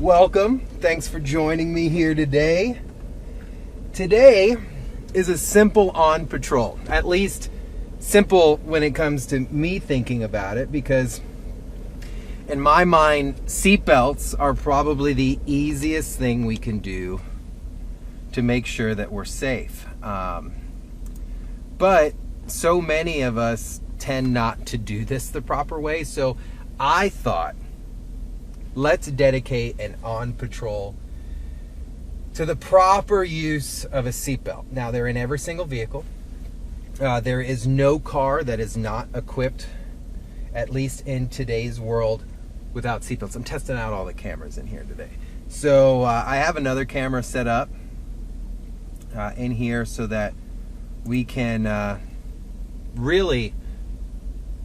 Welcome. Thanks for joining me here today. Today is a simple on patrol. At least simple when it comes to me thinking about it, because in my mind, seatbelts are probably the easiest thing we can do to make sure that we're safe. But so many of us tend not to do this the proper way. So I thought, let's dedicate an on patrol to the proper use of a seatbelt. Now, they're in every single vehicle. There is no car that is not equipped, at least in today's world, without seatbelts. I'm testing out all the cameras in here today. So I have another camera set up in here so that we can really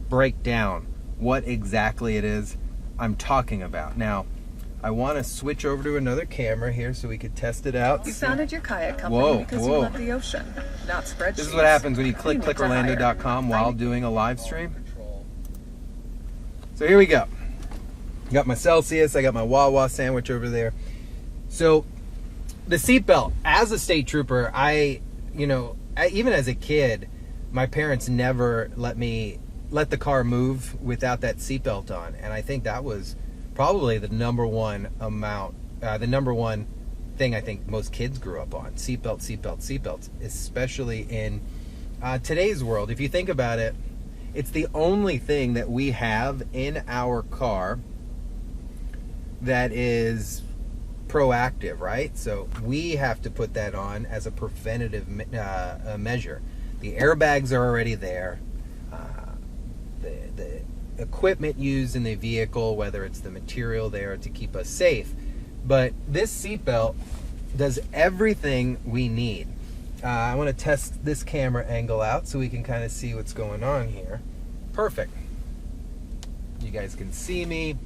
break down what exactly it is I'm talking about. Now, I want to switch over to another camera here so we could test it out. You founded your kayak company because you love the ocean, not spreadsheets. This is what happens when you click clickorlando.com while doing a live stream. So here we go. Got my Celsius, I got my Wawa sandwich over there. So the seatbelt, as a state trooper, even as a kid, my parents never let the car move without that seatbelt on. And I think that was probably the number one thing I think most kids grew up on. Seatbelts, especially in today's world. If you think about it, it's the only thing that we have in our car that is proactive, right? So we have to put that on as a preventative measure. The airbags are already there. The equipment used in the vehicle, whether it's the material there to keep us safe. But this seatbelt does everything we need. I want to test this camera angle out so we can kind of see what's going on here. Perfect. You guys can see me.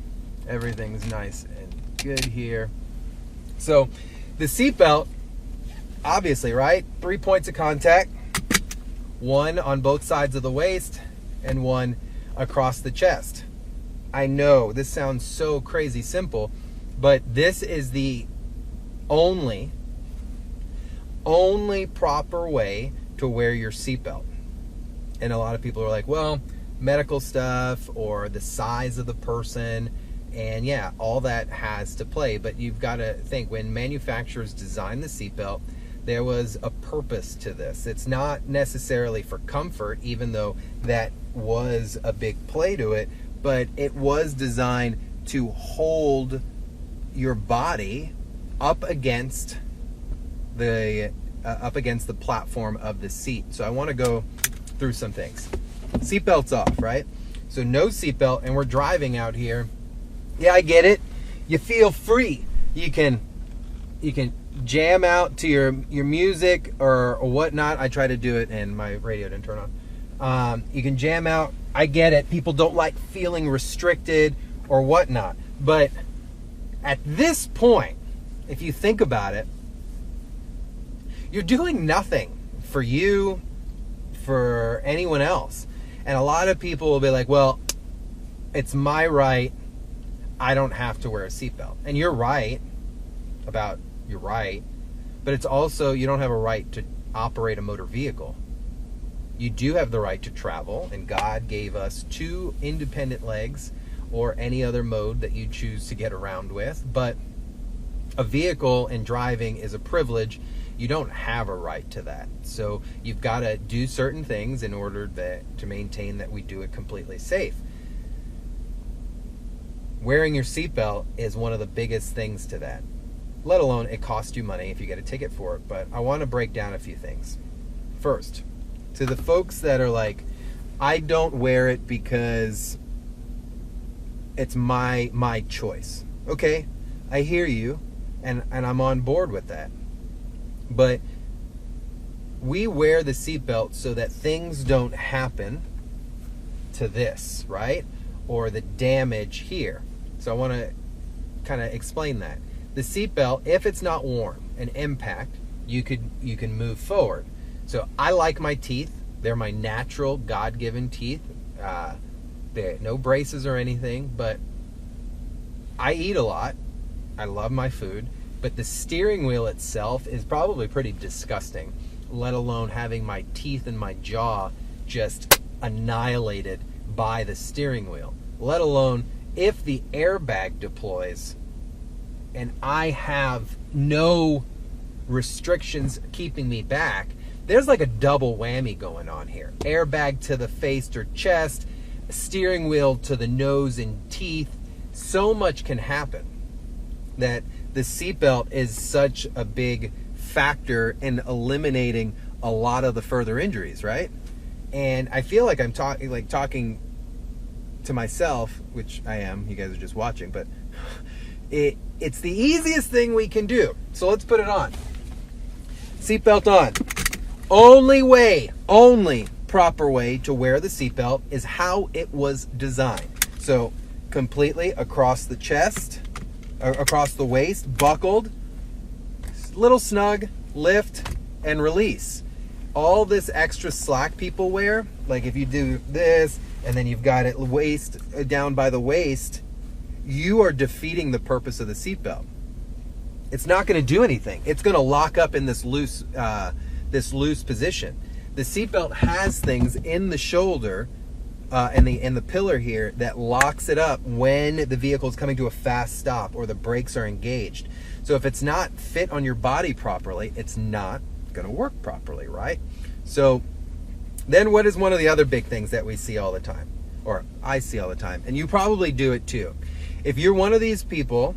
Everything's nice and good here. So the seatbelt, obviously, right? 3 points of contact. One on both sides of the waist and one across the chest. I know this sounds so crazy simple, but this is the only proper way to wear your seatbelt. And a lot of people are like, well, medical stuff or the size of the person, and yeah, all that has to play. But you've got to think, when manufacturers designed the seatbelt, there was a purpose to this. It's not necessarily for comfort, even though that was a big play to it, but it was designed to hold your body up against the platform of the seat. So I want to go through some things. Seatbelt's off, right? So no seatbelt, and we're driving out here. Yeah, I get it. You feel free. You can jam out to your music or whatnot. I try to do it and my radio didn't turn on. You can jam out. I get it. People don't like feeling restricted or whatnot. But at this point, if you think about it, you're doing nothing for you, for anyone else. And a lot of people will be like, well, it's my right. I don't have to wear a seatbelt. And you're right about your right, but it's also, you don't have a right to operate a motor vehicle. You do have the right to travel, and God gave us 2 independent legs or any other mode that you choose to get around with. But a vehicle and driving is a privilege. You don't have a right to that. So you've got to do certain things in order to maintain that we do it completely safe. Wearing your seatbelt is one of the biggest things to that. Let alone it costs you money if you get a ticket for it. But I want to break down a few things. First, to the folks that are like, I don't wear it because it's my choice. Okay, I hear you, and I'm on board with that. But we wear the seatbelt so that things don't happen to this, right? Or the damage here. So I want to kind of explain that. The seatbelt, if it's not worn, an impact, you can move forward. So I like my teeth. They're my natural, God-given teeth. They're no braces or anything, but I eat a lot. I love my food, but the steering wheel itself is probably pretty disgusting, let alone having my teeth and my jaw just annihilated by the steering wheel, let alone if the airbag deploys and I have no restrictions keeping me back. There's like a double whammy going on here. Airbag to the face or chest, steering wheel to the nose and teeth. So much can happen that the seatbelt is such a big factor in eliminating a lot of the further injuries, right? And I feel like I'm talking to myself, which I am. You guys are just watching, but it's the easiest thing we can do. So let's put it on. Seatbelt on. Only proper way to wear the seatbelt is how it was designed. So completely across the chest, across the waist, buckled, little snug, lift, and release. All this extra slack people wear, like if you do this and then you've got it waist down by the waist, you are defeating the purpose of the seatbelt. It's not going to do anything. It's going to lock up in this loose position. The seatbelt has things in the shoulder and the pillar here that locks it up when the vehicle is coming to a fast stop or the brakes are engaged. So if it's not fit on your body properly, it's not going to work properly, right? So then what is one of the other big things that we see all the time, or I see all the time, and you probably do it too? If you're one of these people,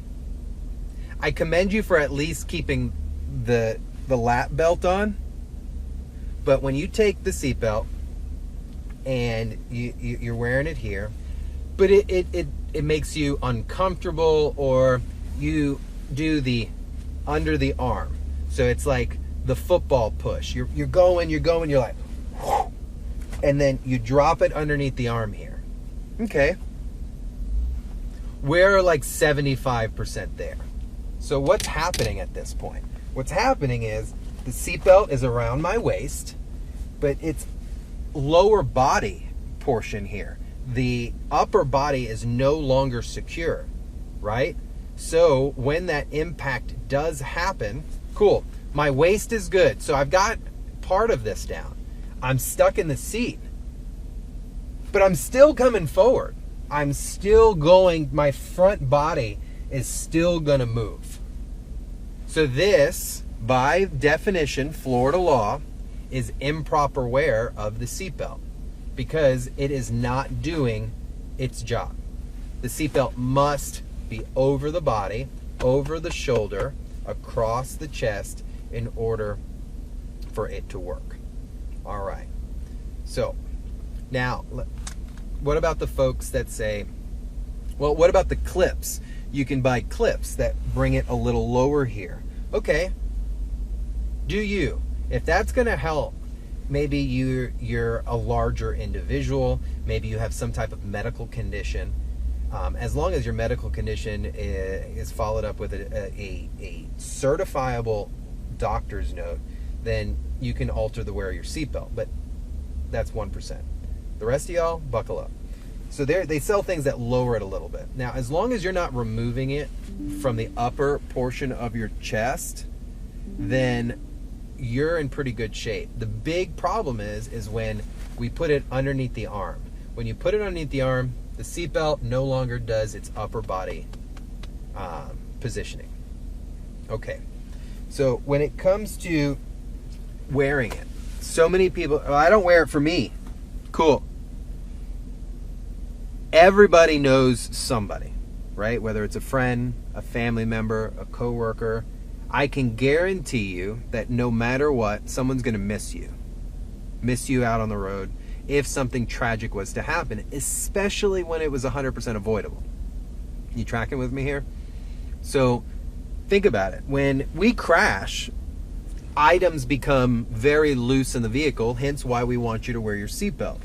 I commend you for at least keeping the lap belt on. But when you take the seatbelt and you're wearing it here, but it makes you uncomfortable, or you do the under the arm. So it's like the football push. You're going, you're like, whoo, and then you drop it underneath the arm here. Okay. We're like 75% there. So what's happening at this point? What's happening is the seatbelt is around my waist, but it's lower body portion here. The upper body is no longer secure, right? So when that impact does happen, cool. My waist is good. So I've got part of this down. I'm stuck in the seat, but I'm still coming forward. I'm still going, my front body is still going to move. So this, by definition, Florida law, is improper wear of the seatbelt because it is not doing its job. The seatbelt must be over the body, over the shoulder, across the chest in order for it to work. All right. So now, what about the folks that say, well, what about the clips? You can buy clips that bring it a little lower here. Okay. Do you? If that's going to help, maybe you're a larger individual, maybe you have some type of medical condition. As long as your medical condition is followed up with a certifiable doctor's note, then you can alter the wear of your seatbelt. But that's 1%. The rest of y'all, buckle up. So they sell things that lower it a little bit. Now, as long as you're not removing it from the upper portion of your chest, then you're in pretty good shape. The big problem is when we put it underneath the arm. When you put it underneath the arm, the seatbelt no longer does its upper body positioning. Okay, so when it comes to wearing it, so many people, oh, I don't wear it for me. Cool. Everybody knows somebody, right? Whether it's a friend, a family member, a coworker, I can guarantee you that no matter what, someone's going to miss you out on the road if something tragic was to happen, especially when it was 100% avoidable. You tracking with me here? So think about it. When we crash, items become very loose in the vehicle, hence why we want you to wear your seatbelt.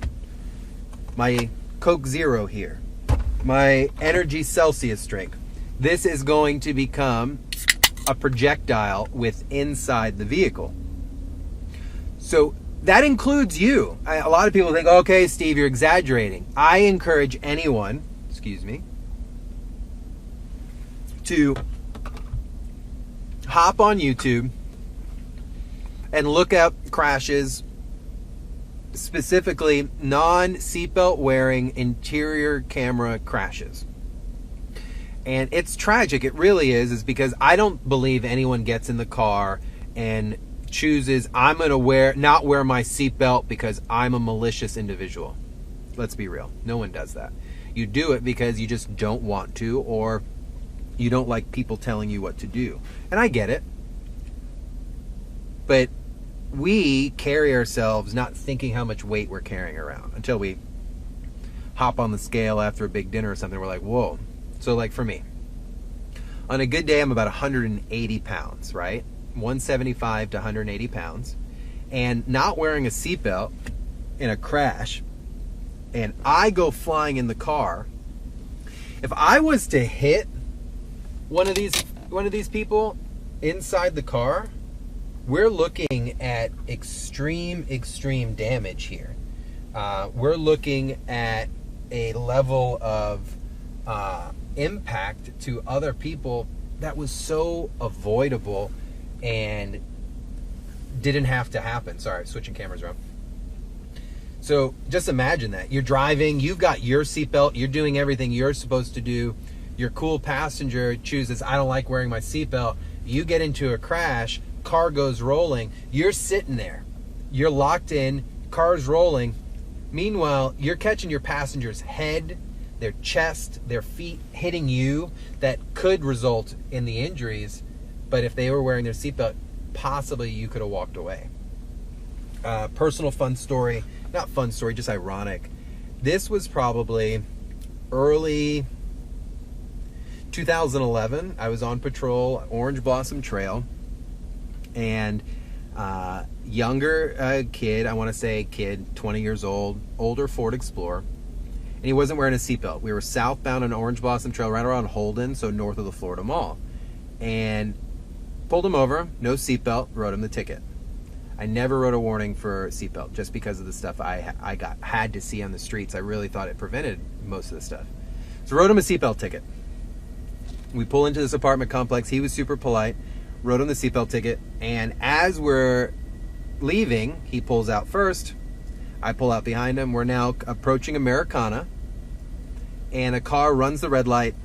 My Coke Zero here, my Energy Celsius drink, this is going to become a projectile with inside the vehicle. So that includes you. A lot of people think, okay, Steve, you're exaggerating. I encourage anyone, to hop on YouTube and look up crashes, specifically non-seatbelt wearing interior camera crashes. And it's tragic. It really is because I don't believe anyone gets in the car and chooses, I'm going to not wear my seatbelt because I'm a malicious individual. Let's be real. No one does that. You do it because you just don't want to, or you don't like people telling you what to do. And I get it. But we carry ourselves not thinking how much weight we're carrying around until we hop on the scale after a big dinner or something. We're like, whoa. So like for me, on a good day, I'm about 180 pounds, right? 175 to 180 pounds. And not wearing a seatbelt in a crash, and I go flying in the car. If I was to hit one of these people inside the car, we're looking at extreme damage here. We're looking at a level of impact to other people that was so avoidable and didn't have to happen. Sorry, switching cameras around. So just imagine that. You're driving, you've got your seatbelt, you're doing everything you're supposed to do. Your cool passenger chooses, I don't like wearing my seatbelt. You get into a crash, car goes rolling, you're sitting there. You're locked in, car's rolling. Meanwhile, you're catching your passenger's head, their chest, their feet hitting you. That could result in the injuries, but if they were wearing their seatbelt, possibly you could have walked away. Personal fun story. Not fun story, just ironic. This was probably early 2011. I was on patrol, Orange Blossom Trail, and younger kid, I want to say kid, 20 years old, older Ford Explorer, and he wasn't wearing a seatbelt. We were southbound on Orange Blossom Trail, right around Holden, so north of the Florida Mall, and pulled him over, no seatbelt, wrote him the ticket. I never wrote a warning for seatbelt just because of the stuff I had to see on the streets. I really thought it prevented most of the stuff. So wrote him a seatbelt ticket. We pull into this apartment complex. He was super polite, wrote him the seatbelt ticket, and as we're leaving, he pulls out first. I pull out behind him. We're now approaching Americana, and a car runs the red light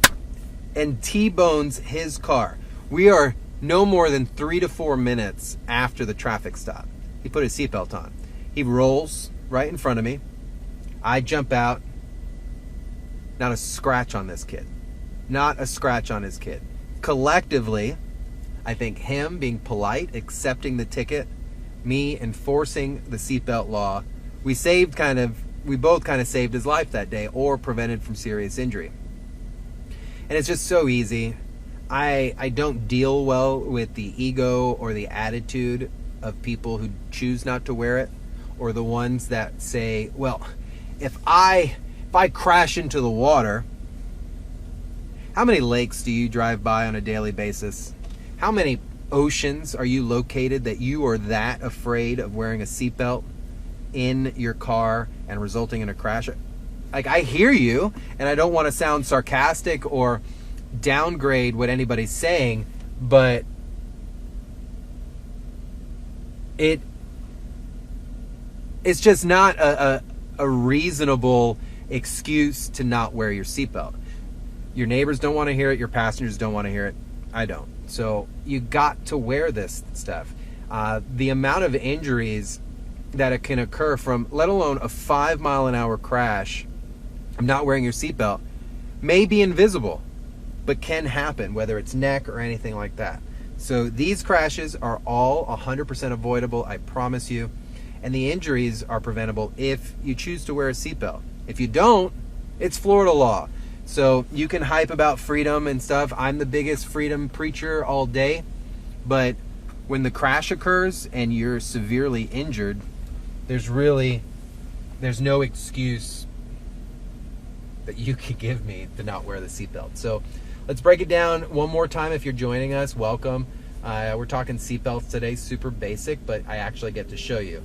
and T-bones his car. We are no more than 3 to 4 minutes after the traffic stop. He put his seatbelt on. He rolls right in front of me. I jump out. Not a scratch on this kid. Not a scratch on his kid. Collectively, I think him being polite, accepting the ticket, me enforcing the seatbelt law, we both kind of saved his life that day or prevented from serious injury. And it's just so easy. I don't deal well with the ego or the attitude of people who choose not to wear it, or the ones that say, well, if I crash into the water, how many lakes do you drive by on a daily basis? How many oceans are you located that you are that afraid of wearing a seatbelt in your car and resulting in a crash? Like, I hear you, and I don't want to sound sarcastic or downgrade what anybody's saying, but it's just not a reasonable excuse to not wear your seatbelt. Your neighbors don't want to hear it, your passengers don't want to hear it, I don't. So you got to wear this stuff. The amount of injuries that it can occur from, let alone a 5-mile-an-hour crash, not wearing your seatbelt, may be invisible, but can happen, whether it's neck or anything like that. So these crashes are all 100% avoidable, I promise you. And the injuries are preventable if you choose to wear a seatbelt. If you don't, it's Florida law. So you can hype about freedom and stuff. I'm the biggest freedom preacher all day. But when the crash occurs and you're severely injured, there's no excuse that you could give me to not wear the seatbelt. So let's break it down one more time. If you're joining us, welcome. We're talking seatbelts today, super basic, but I actually get to show you.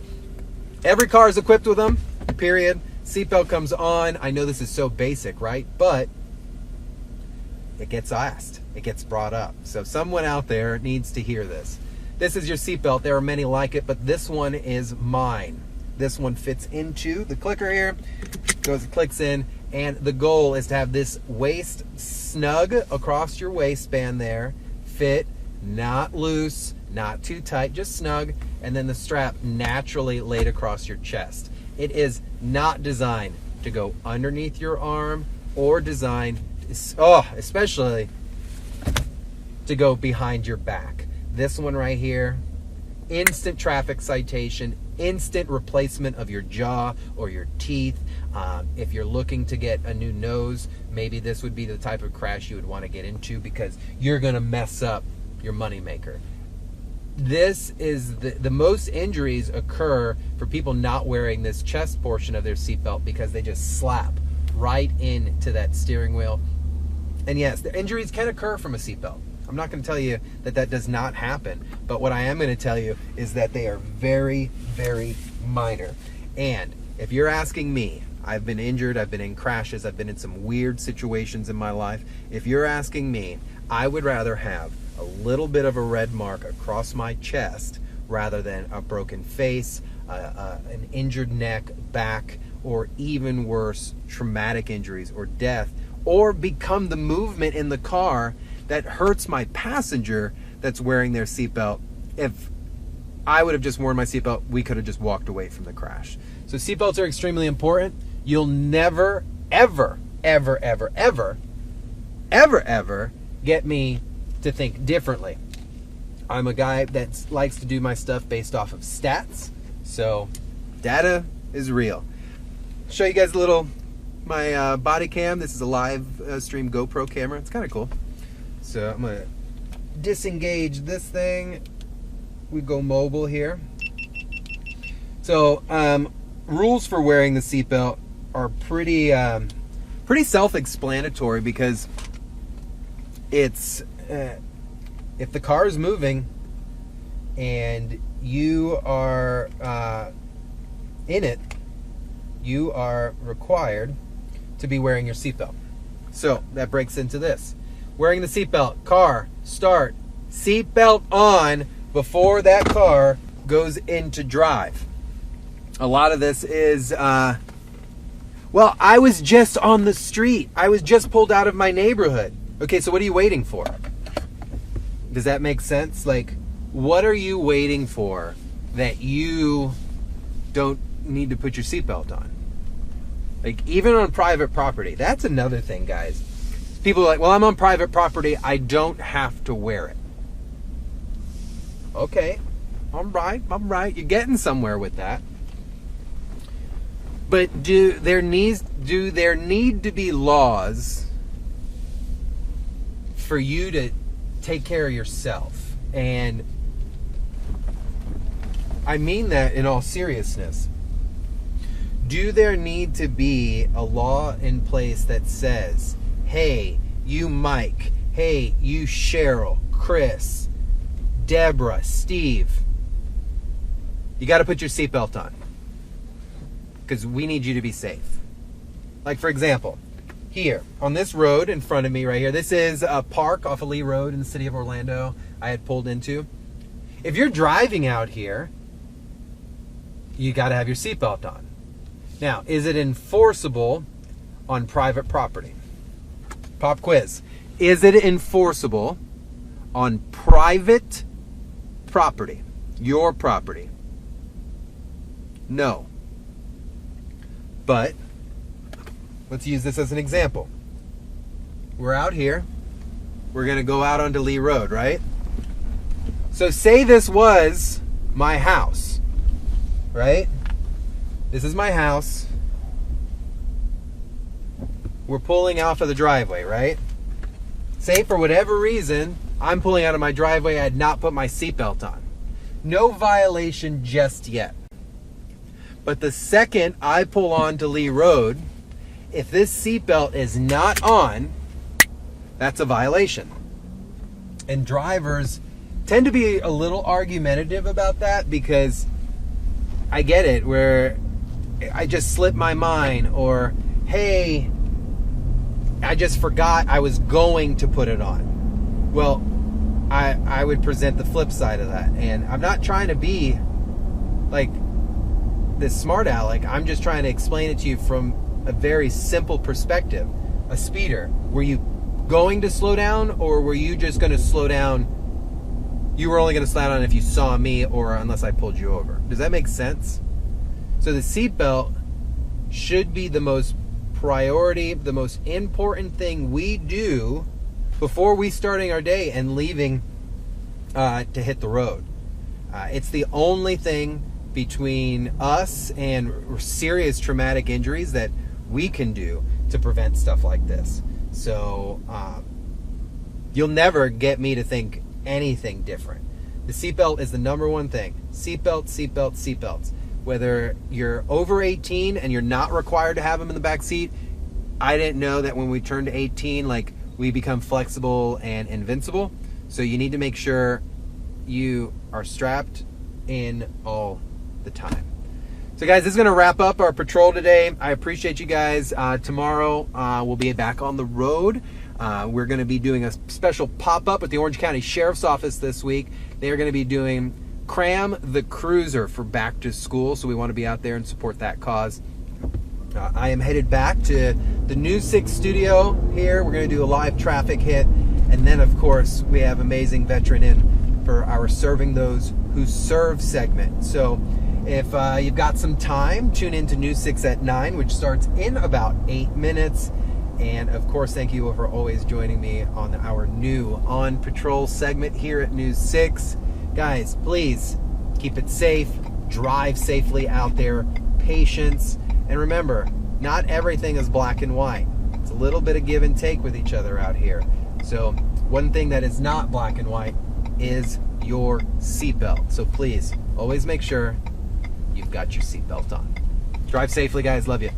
Every car is equipped with them, period. Seatbelt comes on. I know this is so basic, right? But it gets asked. it gets brought up. So someone out there needs to hear this. This is your seatbelt. There are many like it, but this one is mine. This one fits into the clicker here, clicks in, and the goal is to have this waist snug across your waistband there, fit, not loose, not too tight, just snug, and then the strap naturally laid across your chest. It is not designed to go underneath your arm or designed, especially to go behind your back. This one right here, instant traffic citation, instant replacement of your jaw or your teeth. If you're looking to get a new nose, maybe this would be the type of crash you would want to get into because you're going to mess up your moneymaker. This is the most injuries occur for people not wearing this chest portion of their seatbelt because they just slap right into that steering wheel. And yes, the injuries can occur from a seatbelt. I'm not going to tell you that that does not happen, but what I am going to tell you is that they are very, very minor. And if you're asking me, I've been injured, I've been in crashes, I've been in some weird situations in my life. If you're asking me, I would rather have a little bit of a red mark across my chest rather than a broken face, an injured neck, back, or even worse, traumatic injuries or death, or become the movement in the car that hurts my passenger that's wearing their seatbelt. If I would have just worn my seatbelt, we could have just walked away from the crash. So seatbelts are extremely important. You'll never, ever, ever, ever, ever, ever, ever get me to think differently. I'm a guy that likes to do my stuff based off of stats. So data is real. Show you guys a little, my body cam. This is a live stream GoPro camera. It's kind of cool. So I'm gonna disengage this thing. We go mobile here. So rules for wearing the seatbelt are pretty self-explanatory because it's if the car is moving and you are in it, you are required to be wearing your seatbelt. So that breaks into this. Wearing the seatbelt, car, start, seatbelt on before that car goes into drive. A lot of this is, well, I was just on the street. I was just pulled out of my neighborhood. Okay, so what are you waiting for? Does that make sense? Like, what are you waiting for that you don't need to put your seatbelt on? Like, even on private property. That's another thing, guys. People are like, well, I'm on private property. I don't have to wear it. Okay, all right. You're getting somewhere with that. But do there need to be laws for you to take care of yourself? And I mean that in all seriousness. Do there need to be a law in place that says, hey, you Mike, hey, you Cheryl, Chris, Deborah, Steve, you got to put your seatbelt on because we need you to be safe. Like, for example, here on this road in front of me right here, this is a park off of Lee Road in the city of Orlando I had pulled into. If you're driving out here, you got to have your seatbelt on. Now, is it enforceable on private property? Pop quiz. Is it enforceable on private property? Your property? No. But let's use this as an example. We're out here. We're going to go out onto Lee Road, right? So say this was my house, right? This is my house. We're pulling off of the driveway, right? Say for whatever reason, I'm pulling out of my driveway, I had not put my seatbelt on. No violation just yet. But the second I pull onto Lee Road, if this seatbelt is not on, that's a violation. And drivers tend to be a little argumentative about that because I get it, where I just slipped my mind, or hey, I just forgot I was going to put it on. Well, I would present the flip side of that. And I'm not trying to be like this smart aleck. I'm just trying to explain it to you from a very simple perspective. A speeder, were you going to slow down, or were you just going to slow down? You were only going to slow down if you saw me or unless I pulled you over. Does that make sense? So the seatbelt should be the most priority, the most important thing we do before we starting our day and leaving to hit the road. It's the only thing between us and serious traumatic injuries that we can do to prevent stuff like this. So you'll never get me to think anything different. The seatbelt is the number one thing. Seatbelt, seatbelt, seatbelts. Whether you're over 18 and you're not required to have them in the back seat, I didn't know that when we turn to 18, like, we become flexible and invincible. So you need to make sure you are strapped in all the time. So guys, this is going to wrap up our patrol today. I appreciate you guys. Tomorrow we'll be back on the road. We're going to be doing a special pop-up with the Orange County Sheriff's Office this week. They are going to be doing Cram the Cruiser for back to school. So we want to be out there and support that cause. I am headed back to the News 6 studio here. We're going to do a live traffic hit. And then, of course, we have Amazing Veteran in for our Serving Those Who Serve segment. So if you've got some time, tune in to News 6 at 9, which starts in about 8 minutes. And, of course, thank you for always joining me on our new On Patrol segment here at News 6. Guys, please keep it safe. Drive safely out there. Patience. And remember, not everything is black and white. It's a little bit of give and take with each other out here. So one thing that is not black and white is your seatbelt. So please, always make sure you've got your seatbelt on. Drive safely, guys. Love you.